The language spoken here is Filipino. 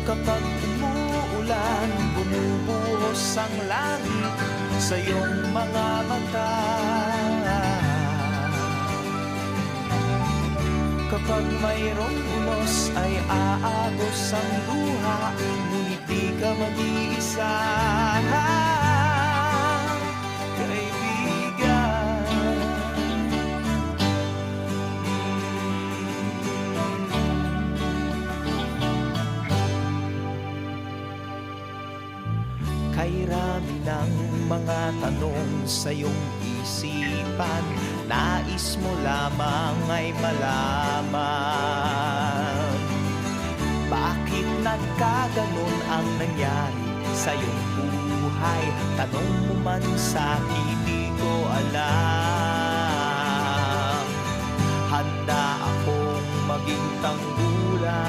Kapag umuulan, bumubuhos ang langit sa iyong mga mata. Kapag mayroong unos ay aagos ang luha, ngunit di ka mag-iisa, kaibigan. Kay rami ng mga tanong sa iyong isipan, nais mo lamang ay malaman, bakit nagkaganon ang nangyari sa iyong buhay? Tanong mo man sa'kin, di ko alam. Handa akong maging tanggulan